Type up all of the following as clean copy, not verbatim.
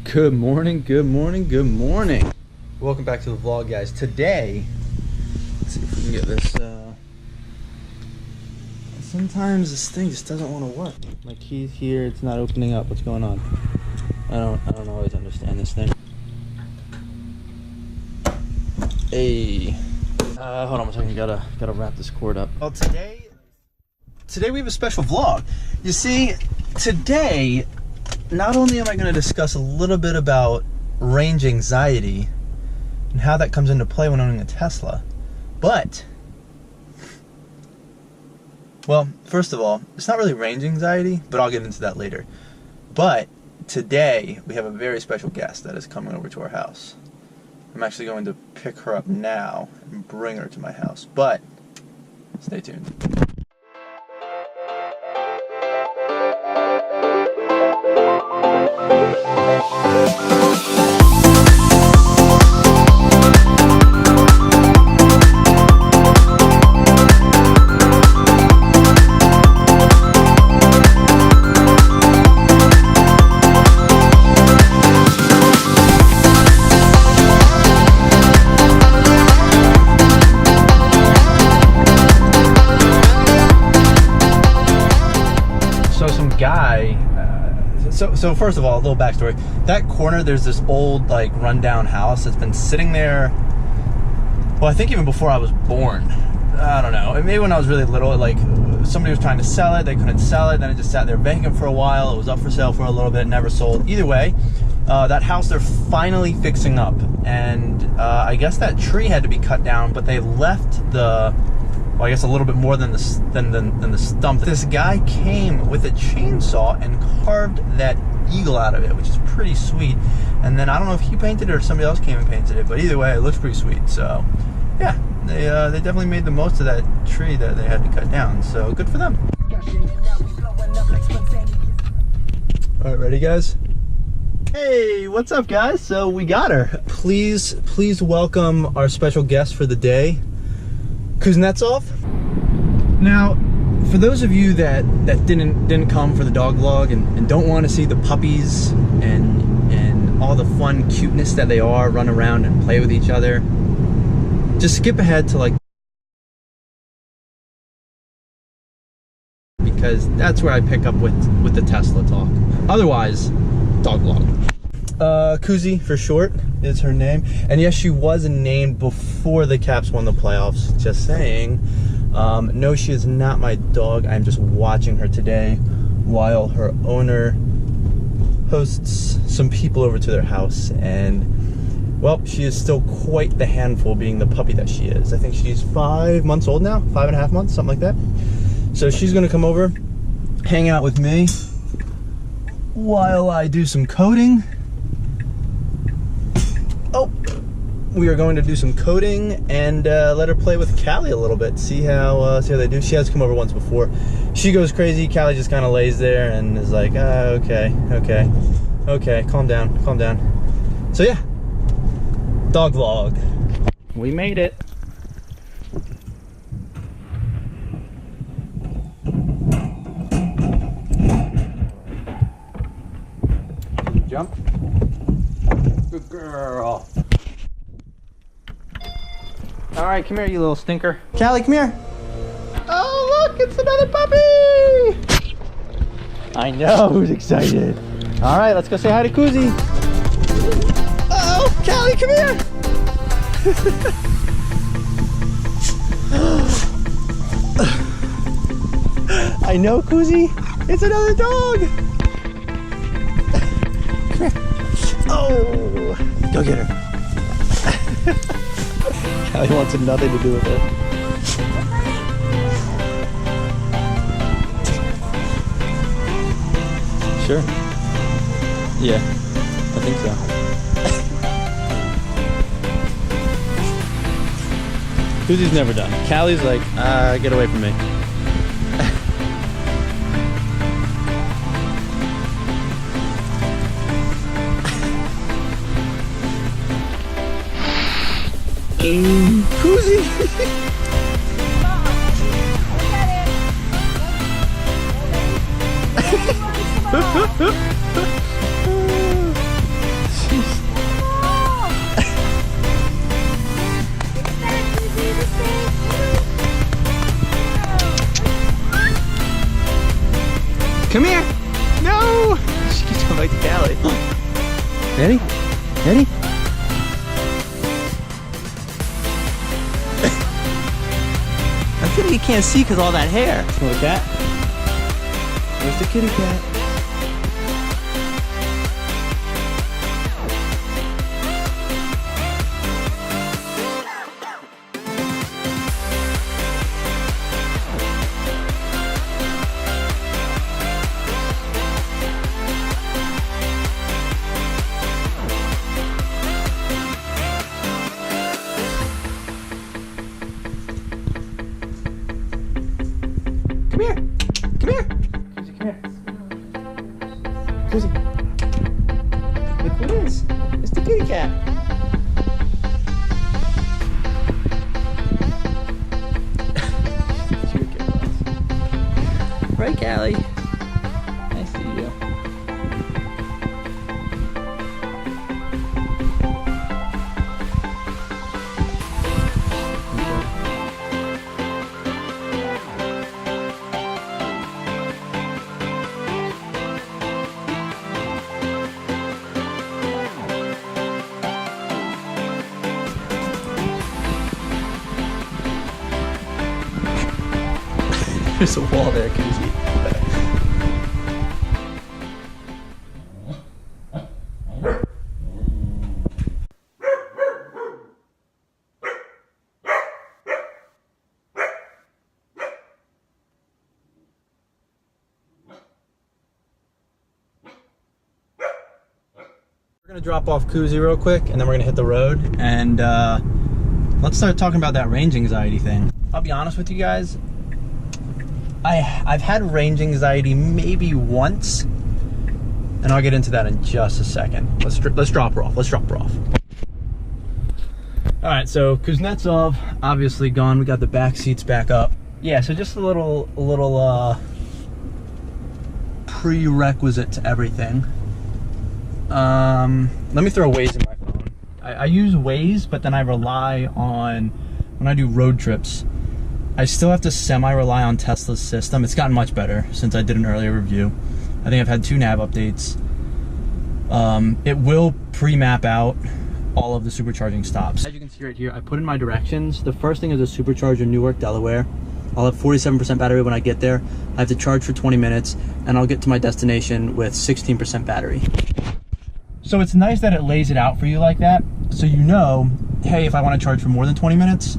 Good morning, good morning, good morning. Welcome back to the vlog, guys. Today, let's see if we can get this, sometimes this thing just doesn't want to work. My key's here, it's not opening up. What's going on? I don't always understand this thing. Hey, hold on a second, gotta wrap this cord up. Well, today we have a special vlog. You see, today, not only am I going to discuss a little bit about range anxiety and how that comes into play when owning a Tesla, but, well, first of all, it's not really range anxiety, but I'll get into that later. But today, we have a very special guest that is coming over to our house. I'm actually going to pick her up now and bring her to my house, but stay tuned. So first of all, a little backstory. That corner, there's this old, like, rundown house that's been sitting there, well, I think even before I was born. I don't know. Maybe when I was really little, like, somebody was trying to sell it, they couldn't sell it, then it just sat there vacant for a while. It was up for sale for a little bit, never sold. Either way, that house they're finally fixing up, and I guess that tree had to be cut down, but they left the, well, I guess a little bit more than the stump. This guy came with a chainsaw and carved that eagle out of it, which is pretty sweet. And then I don't know if he painted it or somebody else came and painted it, but either way, it looks pretty sweet. So yeah, they definitely made the most of that tree that they had to cut down. So good for them. All right, ready, guys? Hey, what's up, guys? So we got her. Please welcome our special guest for the day, Kuznetsov. Now, for those of you that didn't come for the dog vlog and don't want to see the puppies and all the fun cuteness that they are, run around and play with each other, just skip ahead to, like, because that's where I pick up with the Tesla talk. Otherwise, dog vlog. Kuzi for short is her name, and yes, she was named before the Caps won the playoffs, just saying. No, she is not my dog. I'm just watching her today while her owner hosts some people over to their house, and, well, she is still quite the handful, being the puppy that she is. I think she's 5 months old now, 5.5 months, something like that. So she's gonna come over, hang out with me while I do some coding. Oh, we are going to do some coding and let her play with Callie a little bit, see how they do. She has come over once before. She goes crazy. Callie just kind of lays there and is like, okay, calm down. So yeah, dog vlog. We made it. Jump. Good girl. All right, come here, you little stinker. Callie, come here. Oh, look, it's another puppy. I know, who's excited. All right, let's go say hi to Kuzi. Oh, Callie, come here. I know, Kuzi. It's another dog. Come here. Oh, go get her. Callie wants nothing to do with it. Sure. Yeah, I think so. Kuzi's never done. Callie's like, get away from me. Kuzi! Ready? Ready? I'm kidding, you can't see because all that hair. Smell the cat? Where's the kitty cat? Come here. Come here. Cozy, come here. Cozy. Look who it is. It's the kitty cat. Right, Callie? I see you. There's a wall there, Koozie. We're gonna drop off Koozie real quick, and then we're gonna hit the road, and let's start talking about that range anxiety thing. I'll be honest with you guys. I've had range anxiety maybe once, and I'll get into that in just a second. Let's drop her off. Let's drop her off. All right, so Kuznetsov obviously gone. We got the back seats back up. Yeah, so just a little prerequisite to everything. Let me throw Waze in my phone. I use Waze, but then I rely on, when I do road trips, I still have to semi-rely on Tesla's system. It's gotten much better since I did an earlier review. I think I've had 2 nav updates. It will pre-map out all of the supercharging stops. As you can see right here, I put in my directions. The first thing is a supercharger, Newark, Delaware. I'll have 47% battery when I get there. I have to charge for 20 minutes, and I'll get to my destination with 16% battery. So it's nice that it lays it out for you like that, so you know, hey, if I want to charge for more than 20 minutes,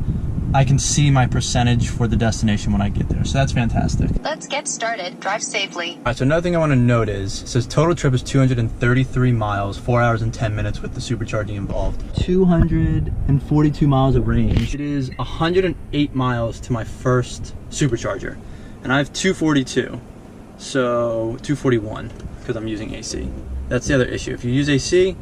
I can see my percentage for the destination when I get there. So that's fantastic. Let's get started. Drive safely. All right, so another thing I want to note is, it says total trip is 233 miles, 4 hours and 10 minutes with the supercharging involved. 242 miles of range. It is 108 miles to my first supercharger, and I have 242, so 241, because I'm using AC. That's the other issue. If you use AC,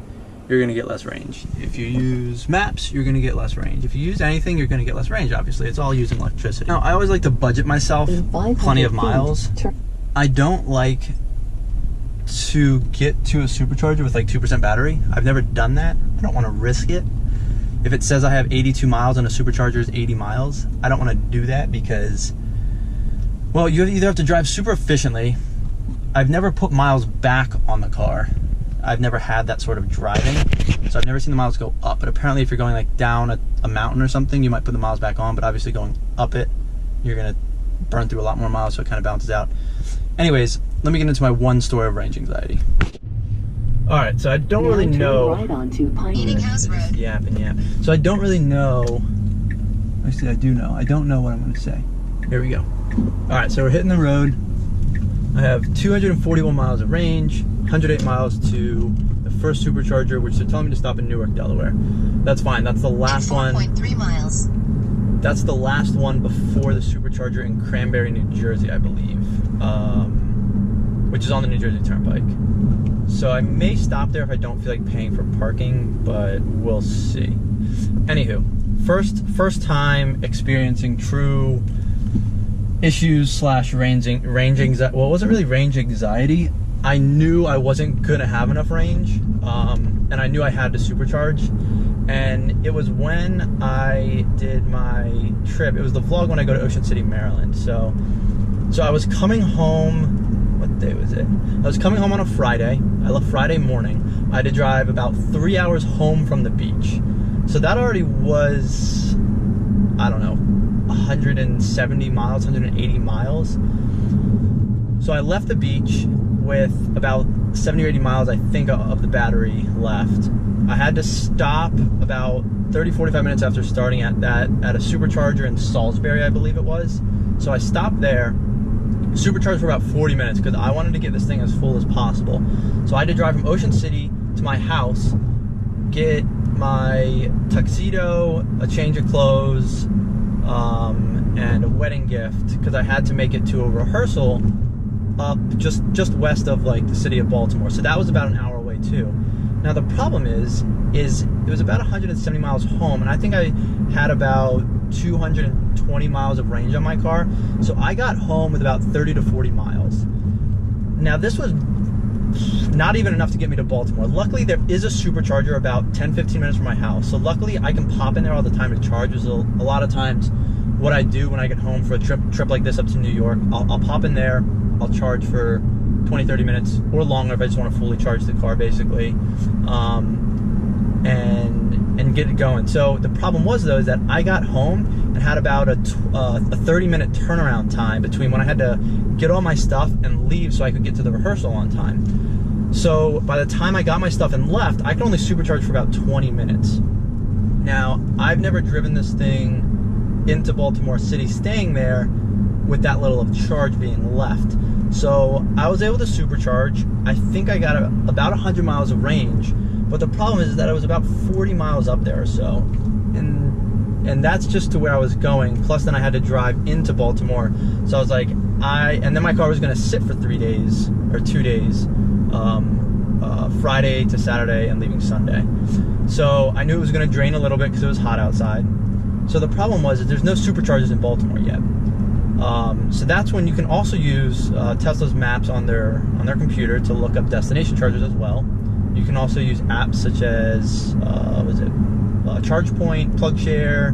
you're gonna get less range. If you use maps, you're gonna get less range. If you use anything, you're gonna get less range, obviously. It's all using electricity. Now, I always like to budget myself plenty of miles. I don't like to get to a supercharger with like 2% battery. I've never done that. I don't wanna risk it. If it says I have 82 miles and a supercharger is 80 miles, I don't wanna do that because, well, you either have to drive super efficiently. I've never put miles back on the car. I've never had that sort of driving, so I've never seen the miles go up. But apparently if you're going like down a mountain or something, you might put the miles back on, but obviously going up it, you're gonna burn through a lot more miles, so it kind of balances out. Anyways, let me get into my one story of range anxiety. All right, so I don't really know. Right onto Eating House Road. Yap and yap. So I don't really know. Actually, I do know. I don't know what I'm gonna say. Here we go. All right, so we're hitting the road. I have 241 miles of range, 108 miles to the first supercharger, which they're telling me to stop in Newark, Delaware. That's fine. That's the last one. 4.3 miles. That's the last one before the supercharger in Cranberry, New Jersey, I believe, which is on the New Jersey Turnpike. So I may stop there if I don't feel like paying for parking, but we'll see. Anywho, first time experiencing true issues slash range anxiety. Well, it wasn't really range anxiety. I knew I wasn't gonna have enough range, and I knew I had to supercharge. And it was when I did my trip. It was the vlog when I go to Ocean City, Maryland. So I was coming home. What day was it? I was coming home on a Friday. I left Friday morning. I had to drive about 3 hours home from the beach. So that already was, I don't know, 170 miles, 180 miles. So I left the beach with about 70 or 80 miles, I think, of the battery left. I had to stop about 30, 45 minutes after starting at a supercharger in Salisbury, I believe it was. So I stopped there, supercharged for about 40 minutes because I wanted to get this thing as full as possible. So I had to drive from Ocean City to my house, get my tuxedo, a change of clothes, and a wedding gift because I had to make it to a rehearsal up just west of like the city of Baltimore. So that was about an hour away too. Now the problem is it was about 170 miles home, and I think I had about 220 miles of range on my car. So I got home with about 30 to 40 miles. Now this was not even enough to get me to Baltimore. Luckily there is a supercharger about 10-15 minutes from my house. So luckily I can pop in there all the time to charge. There's a lot of times what I do when I get home for a trip like this up to New York, I'll pop in there, I'll charge for 20-30 minutes or longer if I just want to fully charge the car basically, and get it going. So the problem was though is that I got home and had about a 30-minute turnaround time between when I had to get all my stuff and leave so I could get to the rehearsal on time. So by the time I got my stuff and left, I could only supercharge for about 20 minutes. Now, I've never driven this thing into Baltimore City staying there with that little of charge being left. So I was able to supercharge. I think I got about 100 miles of range, but the problem is that I was about 40 miles up there or so, and that's just to where I was going. Plus then I had to drive into Baltimore. So I was like, and then my car was gonna sit for 3 days or 2 days, Friday to Saturday and leaving Sunday. So I knew it was gonna drain a little bit because it was hot outside. So the problem was that there's no superchargers in Baltimore yet. So that's when you can also use Tesla's maps on their computer to look up destination chargers as well. You can also use apps such as ChargePoint, PlugShare,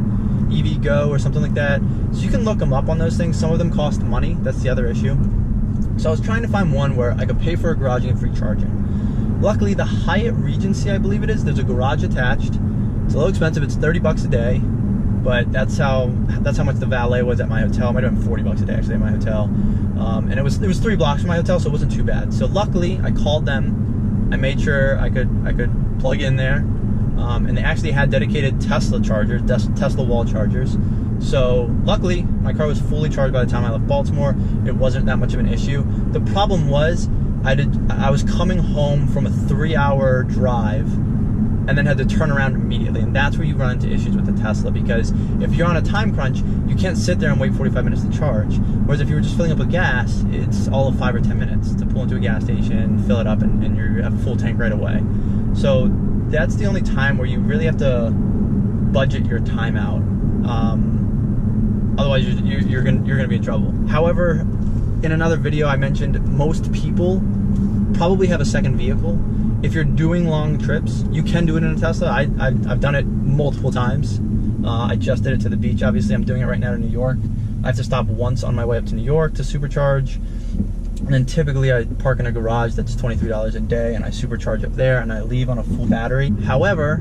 EVgo, or something like that. So you can look them up on those things. Some of them cost money. That's the other issue. So I was trying to find one where I could pay for a garaging and free charging. Luckily, the Hyatt Regency, I believe it is, there's a garage attached. It's a little expensive. It's 30 bucks a day. But that's how much the valet was at my hotel. It might have been 40 bucks a day actually at my hotel, and it was 3 blocks from my hotel, so it wasn't too bad. So luckily, I called them. I made sure I could plug in there, and they actually had dedicated Tesla chargers, Tesla wall chargers. So luckily, my car was fully charged by the time I left Baltimore. It wasn't that much of an issue. The problem was I was coming home from a 3-hour drive, and then had to turn around immediately, and that's where you run into issues with the Tesla, because if you're on a time crunch, you can't sit there and wait 45 minutes to charge. Whereas if you were just filling up with gas, it's all of 5 or 10 minutes to pull into a gas station, fill it up, and you have a full tank right away. So that's the only time where you really have to budget your time out. Otherwise, you're gonna be in trouble. However, in another video, I mentioned most people probably have a second vehicle. If you're doing long trips, you can do it in a Tesla. I've done it multiple times. I just did it to the beach. Obviously, I'm doing it right now to New York. I have to stop once on my way up to New York to supercharge. And then typically I park in a garage that's $23 a day, and I supercharge up there, and I leave on a full battery. However,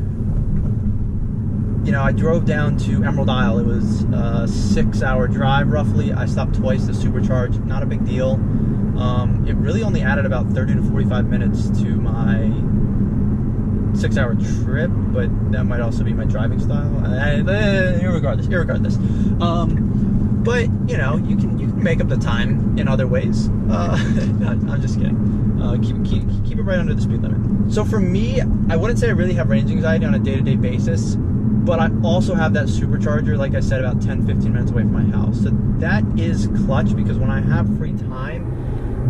you know, I drove down to Emerald Isle. It was a 6-hour drive roughly. I stopped twice to supercharge. Not a big deal. It really only added about 30 to 45 minutes to my 6-hour trip, but that might also be my driving style. Irregardless. But you know, you can make up the time in other ways. No, I'm just kidding. Keep it right under the speed limit. So for me, I wouldn't say I really have range anxiety on a day-to-day basis, but I also have that supercharger, like I said, about 10-15 minutes away from my house. So that is clutch, because when I have free time,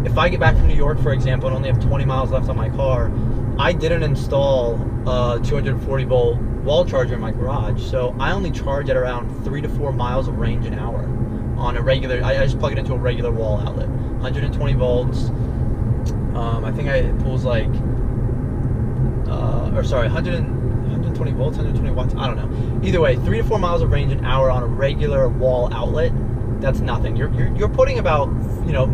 if I get back from New York, for example, and only have 20 miles left on my car, I didn't install a 240 volt wall charger in my garage, so I only charge at around 3 to 4 miles of range an hour on a regular. I just plug it into a regular wall outlet, 120 volts. I think it pulls like, 120 volts, 120 watts. I don't know. Either way, 3 to 4 miles of range an hour on a regular wall outlet. That's nothing. You're putting about, you know,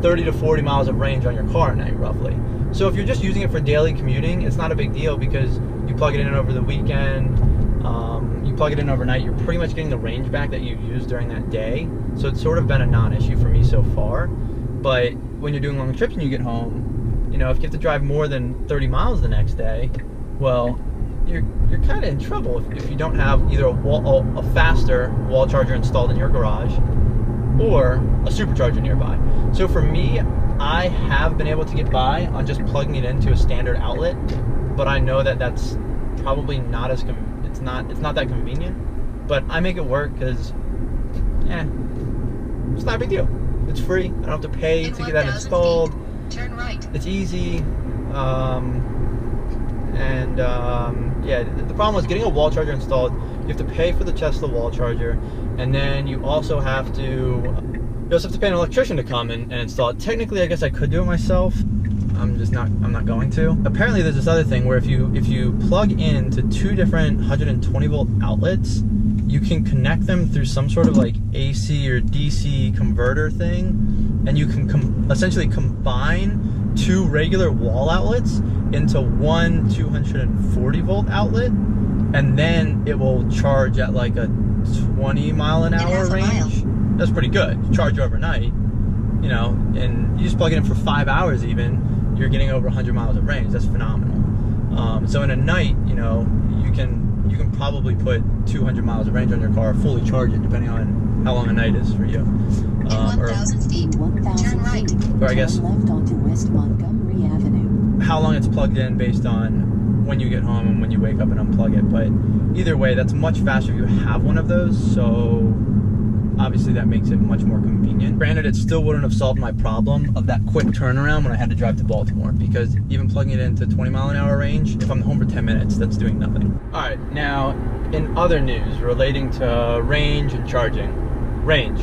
30 to 40 miles of range on your car at night, roughly. So if you're just using it for daily commuting, it's not a big deal because you plug it in over the weekend, you plug it in overnight, you're pretty much getting the range back that you used during that day. So it's sort of been a non-issue for me so far. But when you're doing long trips and you get home, you know, if you have to drive more than 30 miles the next day, well, you're kind of in trouble if you don't have either a faster wall charger installed in your garage or a supercharger nearby. So for me, I have been able to get by on just plugging it into a standard outlet, but I know that that's probably not as it's not that convenient. But I make it work because, it's not a big deal. It's free. I don't have to pay to get that installed. Turn right. It's easy. Yeah, the problem was getting a wall charger installed. You have to pay for the Tesla wall charger, and then you also have to pay an electrician to come and install it. Technically, I guess I could do it myself. I'm not going to. Apparently, there's this other thing where if you plug into two different 120 volt outlets, you can connect them through some sort of like AC or DC converter thing, and you can essentially combine two regular wall outlets into one 240 volt outlet, and then it will charge at like a 20 mile an hour range. That's pretty good. Charge overnight, you know, and you just plug it in for 5 hours even, you're getting over 100 miles of range. That's phenomenal. So in a night, you know, you can probably put 200 miles of range on your car, fully charge it, depending on how long a night is for you. In 1,000 feet, turn right. Or I guess left onto West Montgomery Avenue. how long it's plugged in based on when you get home and when you wake up and unplug it. But either way, that's much faster if you have one of those. So obviously that makes it much more convenient. Granted, it still wouldn't have solved my problem of that quick turnaround when I had to drive to Baltimore, because even plugging it into 20 mile an hour range, if I'm home for 10 minutes, that's doing nothing. All right, now in other news relating to range and charging. Range.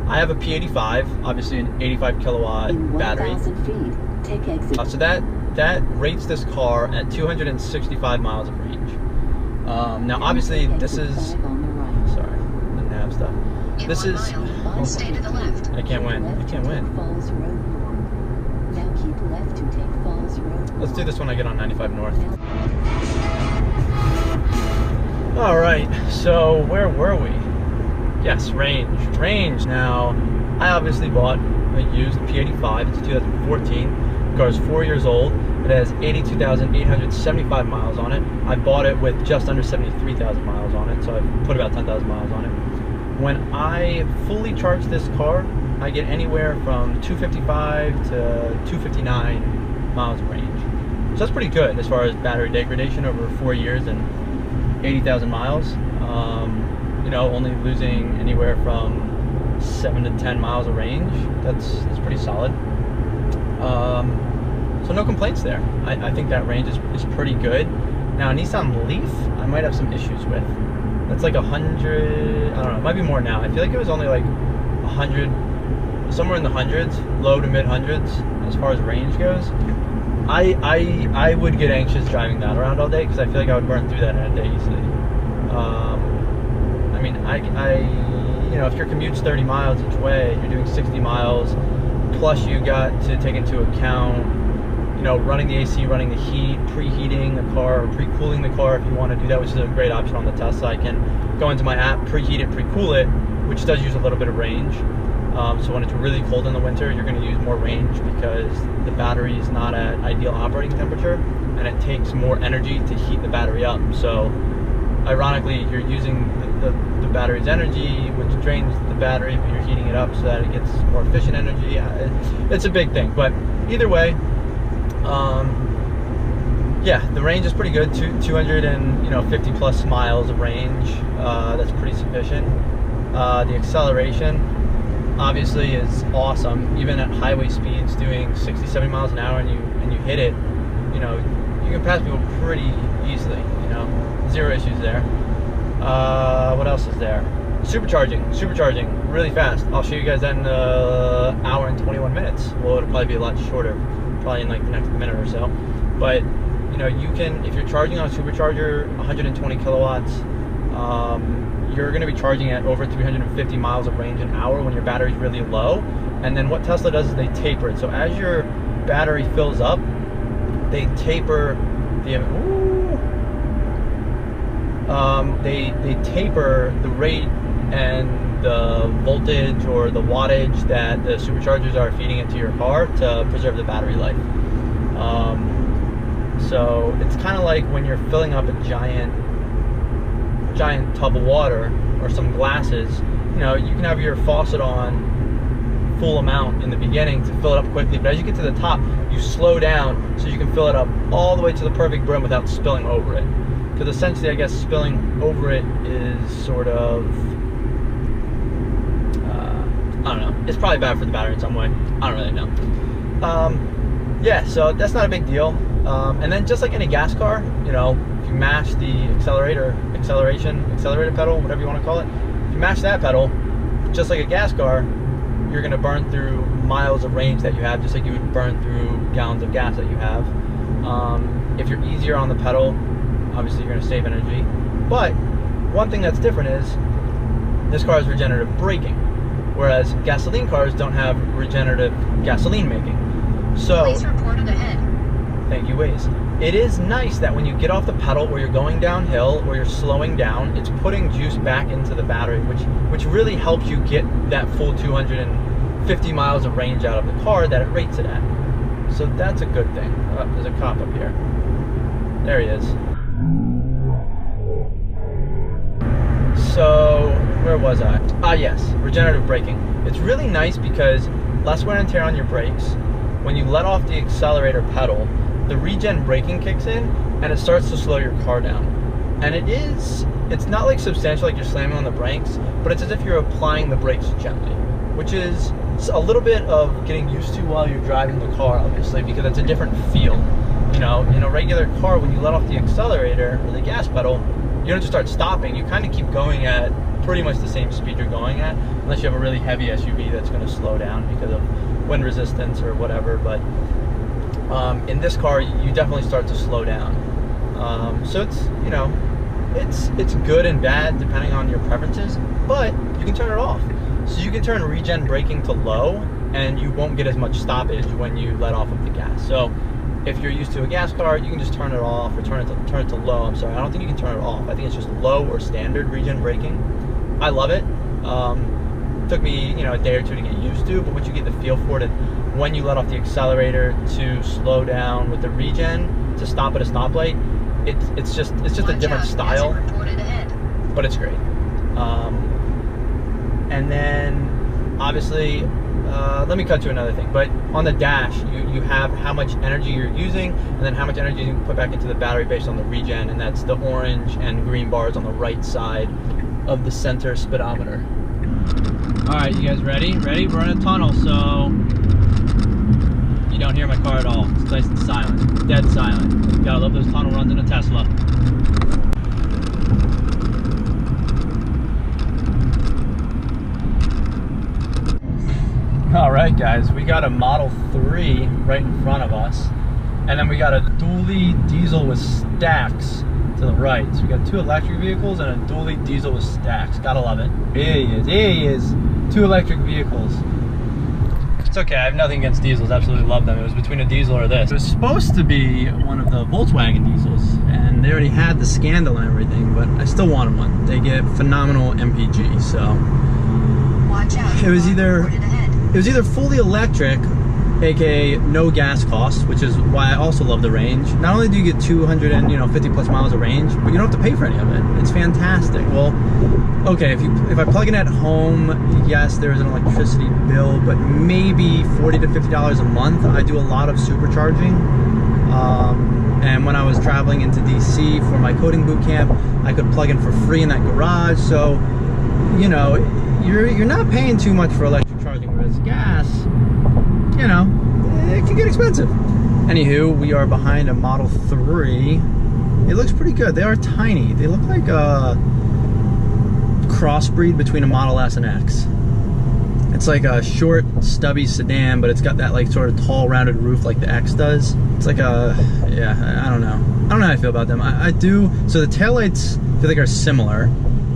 I have a P85, obviously an 85 kilowatt battery. 1,000 feet, take exit. So that rates this car at 265 miles of range. Now obviously this is, sorry, the nav stuff. This is, Stay to the left. I can't win. I can't win. Falls Road North. Now keep left to take Falls Road. Let's do this when I get on 95 North. All right, so where were we? Yes, range. Range. Now, I obviously bought a used P85. It's 2014. The car is 4 years old. It has 82,875 miles on it. I bought it with just under 73,000 miles on it, so I put about 10,000 miles on it. When I fully charge this car, I get anywhere from 255 to 259 miles of range. So that's pretty good as far as battery degradation over 4 years and 80,000 miles. You know, only losing anywhere from 7 to 10 miles of range. That's pretty solid. So no complaints there. I think that range is pretty good. Now, Nissan Leaf, I might have some issues with. That's like 100, I don't know, it might be more now. I feel like it was only like 100, somewhere in the hundreds, low to mid hundreds as far as range goes. I would get anxious driving that around all day because I feel like I would burn through that in a day easily. I mean, you know, if your commute's 30 miles each way, you're doing 60 miles, plus you got to take into account, you know, running the AC, running the heat, preheating the car, or pre-cooling the car if you want to do that, which is a great option on the Tesla. I can go into my app, preheat it, pre-cool it, which does use a little bit of range. So when it's really cold in the winter, you're going to use more range because the battery is not at ideal operating temperature, and it takes more energy to heat the battery up. So ironically, you're using the battery's energy, which drains the battery, but you're heating it up so that it gets more efficient energy. It's a big thing, but either way, yeah, the range is pretty good. 250 plus miles of range. That's pretty sufficient. The acceleration obviously is awesome. Even at highway speeds, doing 60, 70 miles an hour, and you hit it, you know, you can pass people pretty easily. You know, zero issues there. What else is there? Supercharging, really fast. I'll show you guys that in an hour and 21 minutes. Well, it'll probably be a lot shorter, probably in like the next minute or so. But you know, you can, if you're charging on a supercharger, 120 kilowatts, you're going to be charging at over 350 miles of range an hour when your battery's really low. And then what Tesla does is they taper it. So as your battery fills up, they taper the they taper the rate and the voltage or the wattage that the superchargers are feeding into your car to preserve the battery life. So it's kind of like when you're filling up a giant tub of water or some glasses. You know, you can have your faucet on full amount in the beginning to fill it up quickly, but as you get to the top, you slow down so you can fill it up all the way to the perfect brim without spilling over it. Because essentially, I guess spilling over it is sort of, I don't know, it's probably bad for the battery in some way. I don't really know. Yeah, so that's not a big deal. And then just like any gas car, you know, if you mash the accelerator pedal, whatever you want to call it, if you mash that pedal, just like a gas car, you're going to burn through miles of range that you have, just like you would burn through gallons of gas that you have. If you're easier on the pedal, obviously you're going to save energy. But one thing that's different is this car has regenerative braking, whereas gasoline cars don't have regenerative gasoline making. So, Please report ahead. thank you, Waze. It is nice that when you get off the pedal or you're going downhill or you're slowing down, it's putting juice back into the battery, which really helps you get that full 250 miles of range out of the car that it rates it at. So that's a good thing. Oh, there's a cop up here. There he is. So, where was I? Ah, yes, regenerative braking. It's really nice because less wear and tear on your brakes. When you let off the accelerator pedal, the regen braking kicks in and it starts to slow your car down. And it's not like substantial, like you're slamming on the brakes, but it's as if you're applying the brakes gently, which is a little bit of getting used to while you're driving the car, obviously, because it's a different feel. You know, in a regular car, when you let off the accelerator or the gas pedal, you don't just start stopping. You kind of keep going at pretty much the same speed you're going at, unless you have a really heavy SUV that's going to slow down because of wind resistance or whatever. But in this car, you definitely start to slow down. So it's, you know, it's good and bad depending on your preferences, but you can turn it off. So you can turn regen braking to low, and you won't get as much stoppage when you let off of the gas. So if you're used to a gas car, you can just turn it off or turn it to low. I'm sorry, I don't think you can turn it off. I think it's just low or standard regen braking. I love it. Took me, you know, a day or two to get used to, but once you get the feel for it, and when you let off the accelerator to slow down with the regen to stop at a stoplight, it's just a different style, but it's great. And then obviously, let me cut to another thing, but on the dash, you have how much energy you're using and then how much energy you can put back into the battery based on the regen, and that's the orange and green bars on the right side of the center speedometer. All right, you guys ready? Ready? We're in a tunnel, so you don't hear my car at all. It's nice and silent, dead silent. Gotta love those tunnel runs in a Tesla. All right, guys, we got a Model 3 right in front of us, and then we got a dually diesel with stacks to the right. So we got two electric vehicles and a dually diesel with stacks. Gotta love it. Here he is. Two electric vehicles. It's okay, I have nothing against diesels, absolutely love them. It was between a diesel or this. It was supposed to be one of the Volkswagen diesels, and they already had the scandal and everything, but I still wanted one. They get phenomenal MPG, so. Watch out. It was either fully electric, aka no gas costs, which is why I also love the range. Not only do you get 250 plus miles of range, but you don't have to pay for any of it. It's fantastic. Well, okay, if I plug in at home, yes, there's an electricity bill, but maybe $40 to $50 a month. I do a lot of supercharging, and when I was traveling into DC for my coding boot camp, I could plug in for free in that garage. So, you know, you're not paying too much for electric charging, whereas gas, you know, it can get expensive. Anywho, we are behind a Model 3. It looks pretty good. They are tiny. They look like a crossbreed between a Model S and X. It's like a short, stubby sedan, but it's got that like sort of tall, rounded roof like the X does. It's like a, yeah, I don't know. I don't know how I feel about them. I do. So the taillights I feel like are similar.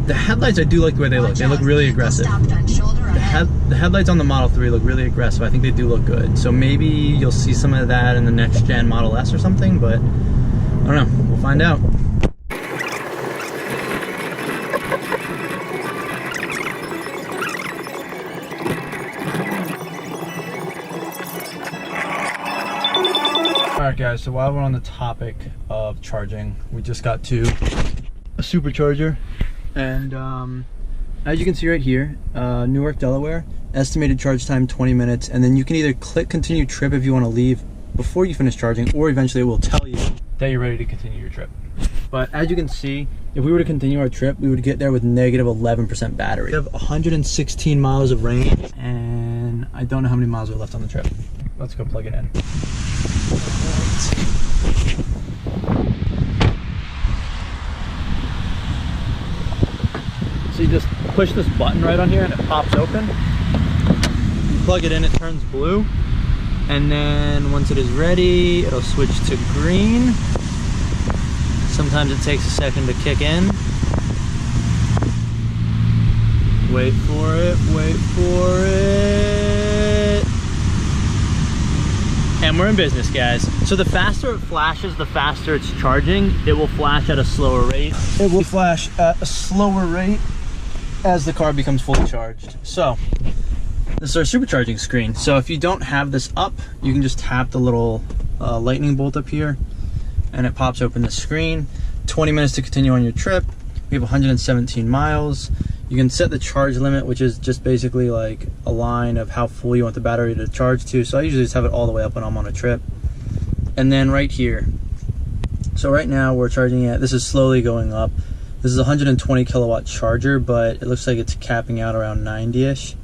The headlights, I do like the way they look. They look really aggressive. The headlights on the Model 3 look really aggressive. I think they do look good. So maybe you'll see some of that in the next gen Model S or something, but I don't know. We'll find out. Alright guys, so while we're on the topic of charging, we just got to a supercharger, and as you can see right here, Newark, Delaware, estimated charge time 20 minutes, and then you can either click continue trip if you want to leave before you finish charging, or eventually it will tell you that you're ready to continue your trip. But as you can see, if we were to continue our trip, we would get there with negative 11% battery. We have 116 miles of range, and I don't know how many miles are left on the trip. Let's go plug it in. So you just push this button right on here and it pops open. You plug it in, it turns blue. And then once it is ready, it'll switch to green. Sometimes it takes a second to kick in. Wait for it, wait for it. And we're in business, guys. So the faster it flashes, the faster it's charging. It will flash at a slower rate. It will flash at a slower rate as the car becomes fully charged. So this is our supercharging screen. So if you don't have this up, you can just tap the little lightning bolt up here and it pops open the screen. 20 minutes to continue on your trip. We have 117 miles. You can set the charge limit, which is just basically like a line of how full you want the battery to charge to. So I usually just have it all the way up when I'm on a trip. And then right here, so right now we're charging at, this is slowly going up. This is a 120 kilowatt charger, but it looks like it's capping out around 90-ish.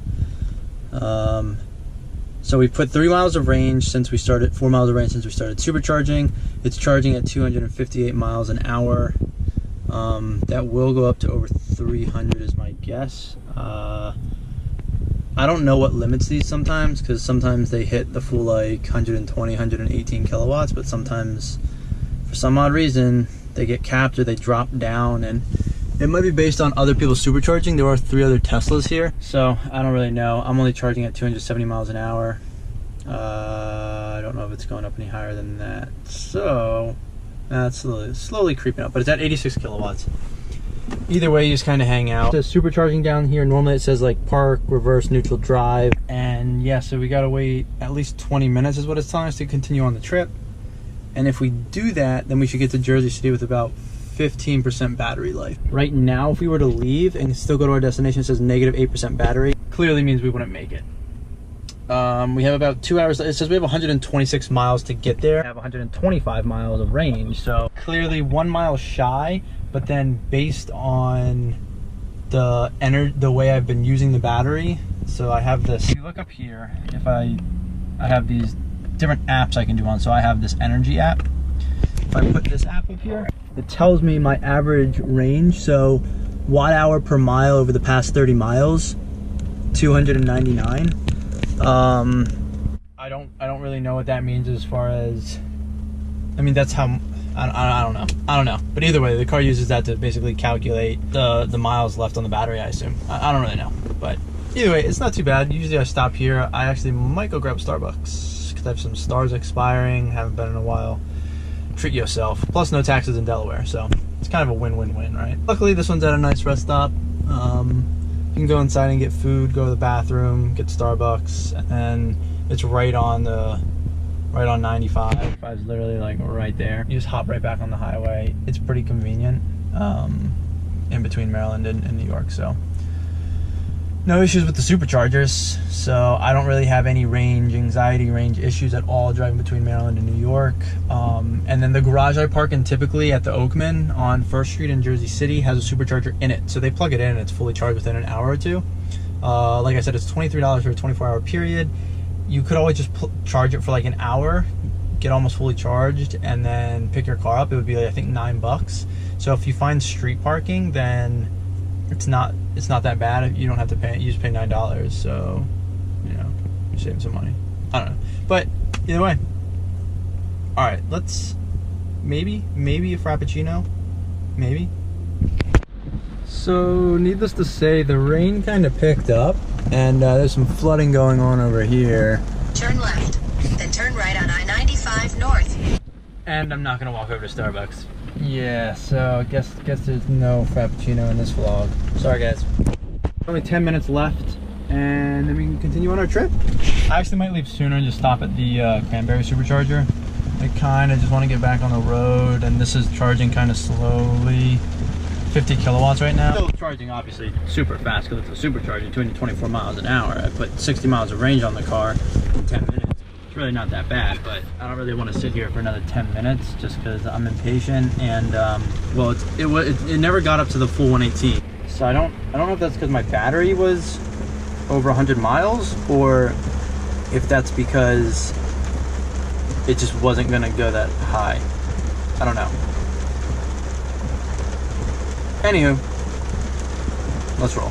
So we put 3 miles of range since we started, 4 miles of range since we started supercharging. It's charging at 258 miles an hour. That will go up to over 300 is my guess. I don't know what limits these sometimes, because sometimes they hit the full like 120, 118 kilowatts, but sometimes for some odd reason they get capped or they drop down, and it might be based on other people's supercharging. There are 3 other Teslas here, so I don't really know. I'm only charging at 270 miles an hour. I don't know if it's going up any higher than that. So that's slowly creeping up, but it's at 86 kilowatts. Either way, you just kind of hang out. It says supercharging down here. Normally it says like park, reverse, neutral, drive. And yeah, so we gotta wait at least 20 minutes is what it's telling us to continue on the trip. And if we do that, then we should get to Jersey City with about 15% battery life. Right now, if we were to leave and still go to our destination, it says negative 8% battery. Clearly means we wouldn't make it. We have about 2 hours. It says we have 126 miles to get there. We have 125 miles of range, so clearly 1 mile shy. But then based on the way I've been using the battery, so I have this. If you look up here, if I have these different apps I can do on. So I have this energy app. If I put this app up here, it tells me my average range. So watt hour per mile over the past 30 miles, 299. I don't really know what that means as far as, I mean, that's how, I don't know. But either way, the car uses that to basically calculate the miles left on the battery, I assume. I don't really know, but either way, it's not too bad. Usually I stop here. I actually might go grab Starbucks because I have some stars expiring, haven't been in a while. Treat yourself. Plus no taxes in Delaware, so it's kind of a win-win-win, right? Luckily, this one's at a nice rest stop. You can go inside and get food, go to the bathroom, get Starbucks, and then it's right on 95. 95 is literally like right there. You just hop right back on the highway. It's pretty convenient in between Maryland and New York, so no issues with the superchargers. So I don't really have any range issues at all driving between Maryland and New York. And then the garage I park in typically at the Oakman on 1st Street in Jersey City has a supercharger in it. So they plug it in and it's fully charged within an hour or two. Like I said, it's $23 for a 24-hour period. You could always just charge it for like an hour, get almost fully charged, and then pick your car up. It would be like, I think $9. So if you find street parking, then it's not that bad. You don't have to pay. You just pay $9. So, you know, you're saving some money. I don't know, but either way. All right, let's maybe a Frappuccino, maybe. So needless to say, the rain kind of picked up, and there's some flooding going on over here. Turn left, then turn right on I-95 north. And I'm not gonna walk over to Starbucks. Yeah, so guess there's no Frappuccino in this vlog. Sorry guys. Only 10 minutes left, and then we can continue on our trip. I actually might leave sooner and just stop at the Cranberry Supercharger. I kind of just want to get back on the road, and this is charging kind of slowly. 50 kilowatts right now. Still charging obviously super fast because it's a supercharger, 224 miles an hour. I put 60 miles of range on the car in 10 minutes. It's really not that bad, but I don't really want to sit here for another 10 minutes just because I'm impatient, and well, it never got up to the full 118. So I don't know if that's because my battery was over 100 miles, or if that's because it just wasn't gonna go that high. I don't know. Anywho, let's roll.